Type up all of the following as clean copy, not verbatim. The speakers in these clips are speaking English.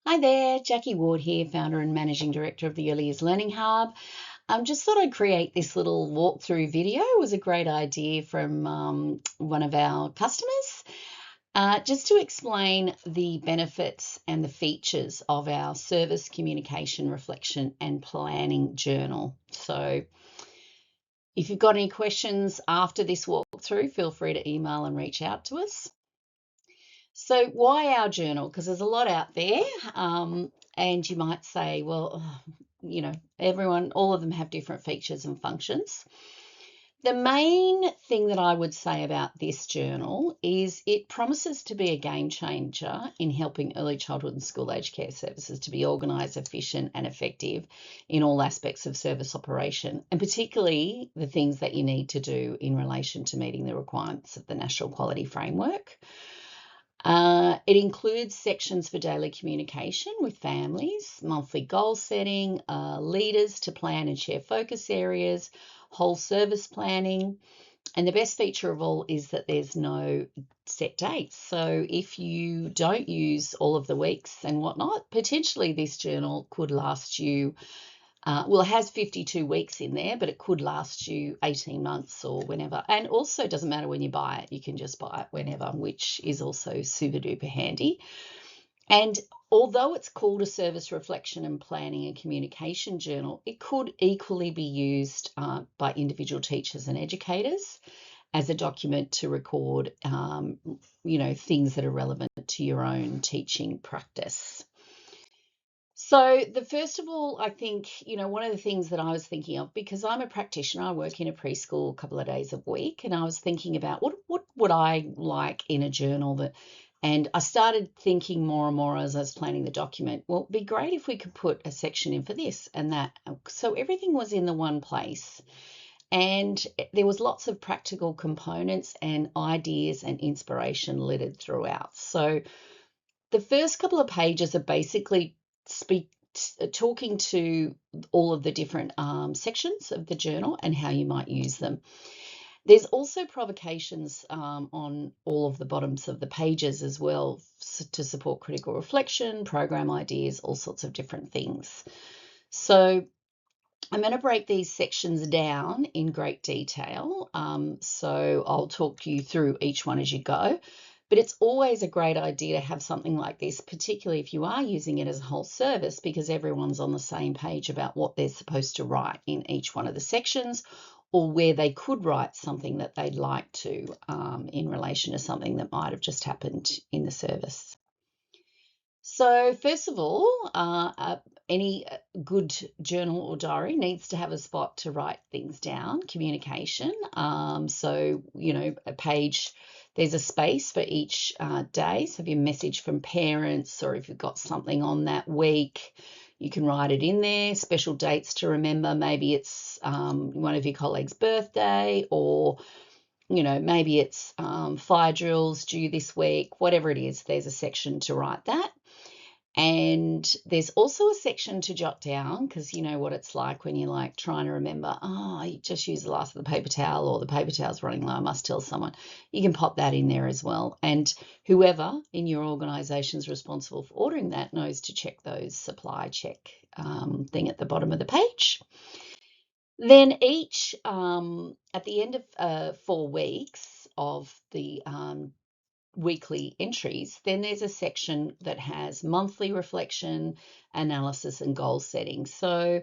Hi there, Jackie Ward here, founder and managing director of the Early Years Learning Hub. Just thought I'd create this little walkthrough video. It was a great idea from one of our customers, just to explain the benefits and the features of our service communication, reflection and planning journal. So if you've got any questions after this walkthrough, feel free to email and reach out to us. So why our journal? Because there's a lot out there, and you might say, well, all of them have different features and functions. The main thing that I would say about this journal is it promises to be a game changer in helping early childhood and school age care services to be organised, efficient and effective in all aspects of service operation, and particularly the things that you need to do in relation to meeting the requirements of the National Quality Framework. It includes sections for daily communication with families, monthly goal setting, leaders to plan and share focus areas, whole service planning, and the best feature of all is that there's no set dates. So if you don't use all of the weeks and whatnot, potentially this journal could last you it has 52 weeks in there, but it could last you 18 months or whenever. And also, it doesn't matter when you buy it, you can just buy it whenever, which is also super duper handy. And although it's called a service reflection and planning and communication journal, it could equally be used by individual teachers and educators as a document to record, things that are relevant to your own teaching practice. So first of all, I think, one of the things that I was thinking of, because I'm a practitioner, I work in a preschool a couple of days a week, and I was thinking about what would I like in a journal and I started thinking more and more as I was planning the document, well, it'd be great if we could put a section in for this and that. So everything was in the one place. And there was lots of practical components and ideas and inspiration littered throughout. So the first couple of pages are basically talking to all of the different sections of the journal and how you might use them. There's also provocations on all of the bottoms of the pages as well to support critical reflection, program ideas, all sorts of different things. So I'm going to break these sections down in great detail. So I'll talk you through each one as you go. But it's always a great idea to have something like this, particularly if you are using it as a whole service, because everyone's on the same page about what they're supposed to write in each one of the sections, or where they could write something that they'd like to in relation to something that might have just happened in the service. So first of all, any good journal or diary needs to have a spot to write things down, communication. So, a page, there's a space for each day. So if you message from parents or if you've got something on that week, you can write it in there. Special dates to remember. Maybe it's one of your colleagues' birthday, or maybe it's fire drills due this week. Whatever it is, there's a section to write that. And there's also a section to jot down, because you know what it's like when you're like trying to remember, I just used the last of the paper towel, or the paper towel's running low, I must tell someone. You can pop that in there as well. And whoever in your organisation is responsible for ordering that knows to check those supply check thing at the bottom of the page. Then at the end of 4 weeks of the weekly entries, then there's a section that has monthly reflection, analysis and goal setting. So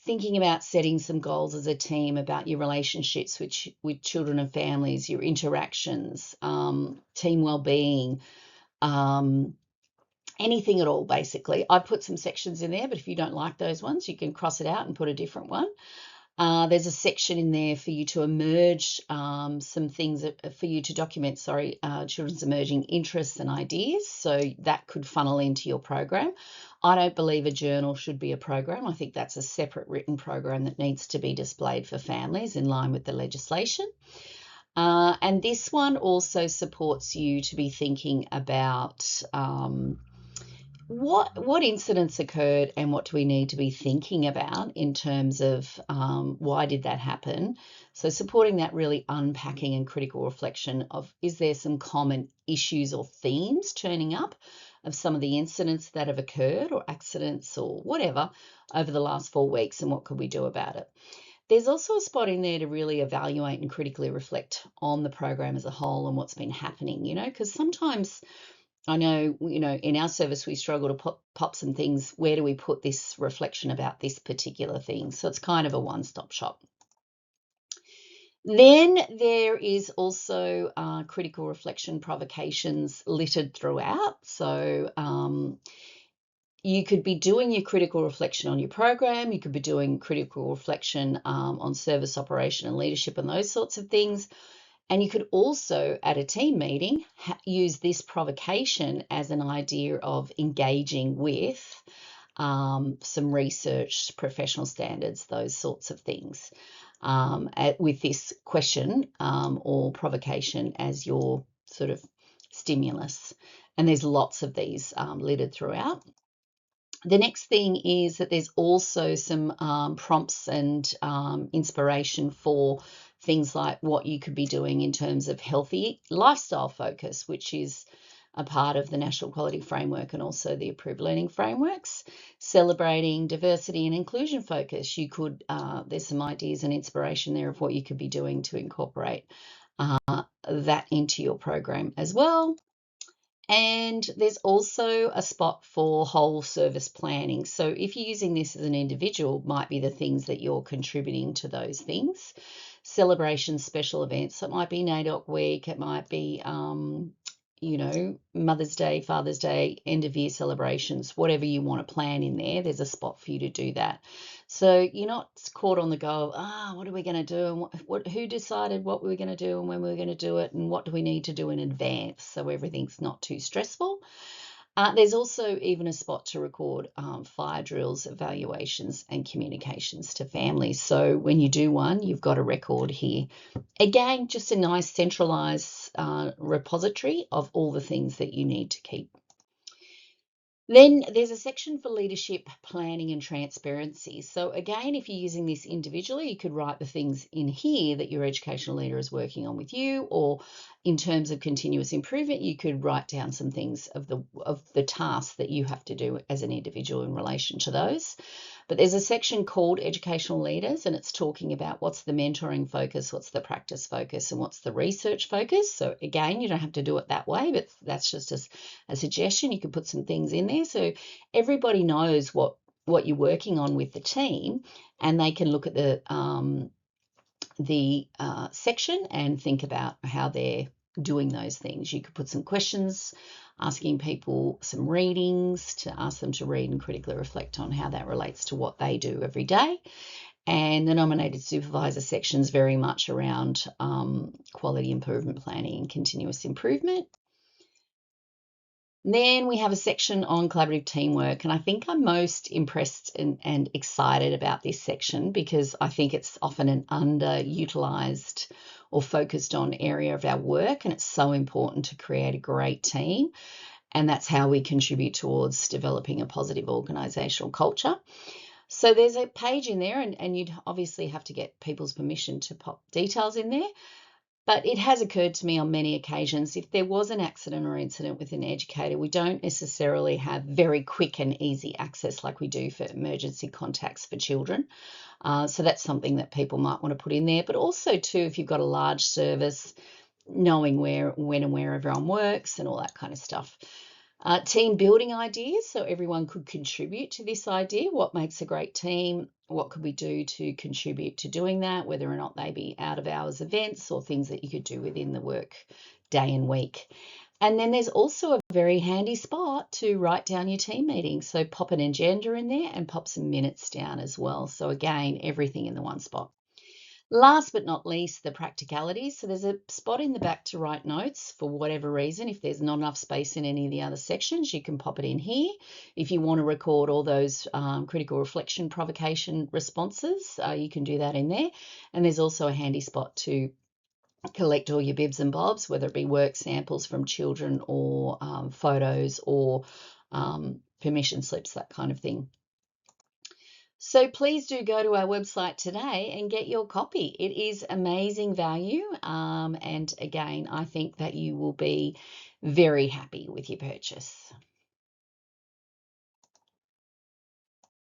thinking about setting some goals as a team about your relationships with children and families, your interactions, team well-being, anything at all, basically. I've put some sections in there, but if you don't like those ones, you can cross it out and put a different one. There's a section in there for you to emerge some things for you to document, children's emerging interests and ideas. So that could funnel into your program. I don't believe a journal should be a program. I think that's a separate written program that needs to be displayed for families in line with the legislation. And this one also supports you to be thinking about what incidents occurred and what do we need to be thinking about in terms of why did that happen? So supporting that really unpacking and critical reflection of, is there some common issues or themes turning up of some of the incidents that have occurred or accidents or whatever over the last 4 weeks and what could we do about it. There's also a spot in there to really evaluate and critically reflect on the program as a whole and what's been happening, because sometimes I know, in our service, we struggle to pop some things. Where do we put this reflection about this particular thing? So it's kind of a one-stop shop. Then there is also critical reflection provocations littered throughout. So you could be doing your critical reflection on your program. You could be doing critical reflection on service operation and leadership and those sorts of things. And you could also, at a team meeting, use this provocation as an idea of engaging with some research, professional standards, those sorts of things, with this question or provocation as your sort of stimulus. And there's lots of these littered throughout. The next thing is that there's also some prompts and inspiration for things like what you could be doing in terms of healthy lifestyle focus, which is a part of the National Quality Framework and also the Approved Learning Frameworks. Celebrating diversity and inclusion focus, you could, there's some ideas and inspiration there of what you could be doing to incorporate that into your program as well. And there's also a spot for whole service planning. So if you're using this as an individual, might be the things that you're contributing to those things. Celebrations, special events. It might be NAIDOC week. It might be, Mother's Day, Father's Day, end of year celebrations, whatever you want to plan in there, there's a spot for you to do that. So you're not caught on the go of, what are we going to do? And who decided what we were going to do and when we were going to do it and what do we need to do in advance so everything's not too stressful. There's also even a spot to record fire drills, evaluations and communications to families. So when you do one, you've got a record here. Again, just a nice centralised repository of all the things that you need to keep. Then there's a section for leadership, planning and transparency. So again, if you're using this individually, you could write the things in here that your educational leader is working on with you, or in terms of continuous improvement, you could write down some things of the tasks that you have to do as an individual in relation to those. But there's a section called Educational Leaders, and it's talking about what's the mentoring focus, what's the practice focus, and what's the research focus. So again, you don't have to do it that way, but that's just a suggestion. You could put some things in there so everybody knows what you're working on with the team, and they can look at the section and think about how they're doing those things. You could put some questions, asking people some readings to ask them to read and critically reflect on how that relates to what they do every day. And the nominated supervisor section is very much around quality improvement planning and continuous improvement. Then we have a section on collaborative teamwork, and I think I'm most impressed and excited about this section because I think it's often an underutilized or focused on area of our work, and it's so important to create a great team, and that's how we contribute towards developing a positive organizational culture. So there's a page in there, and you'd obviously have to get people's permission to pop details in there. But it has occurred to me on many occasions, if there was an accident or incident with an educator, we don't necessarily have very quick and easy access like we do for emergency contacts for children. So that's something that people might want to put in there. But also too, if you've got a large service, knowing when and where everyone works and all that kind of stuff. Team building ideas, so everyone could contribute to this idea. What makes a great team? What could we do to contribute to doing that, whether or not they be out of hours events or things that you could do within the work day and week. And then there's also a very handy spot to write down your team meetings. So pop an agenda in there and pop some minutes down as well. So again, everything in the one spot. Last but not least, the practicalities. So there's a spot in the back to write notes for whatever reason. If there's not enough space in any of the other sections, you can pop it in here. If you want to record all those critical reflection provocation responses, you can do that in there. And there's also a handy spot to collect all your bibs and bobs, whether it be work samples from children or photos or permission slips, that kind of thing. So please do go to our website today and get your copy. It is amazing value. And again, I think that you will be very happy with your purchase.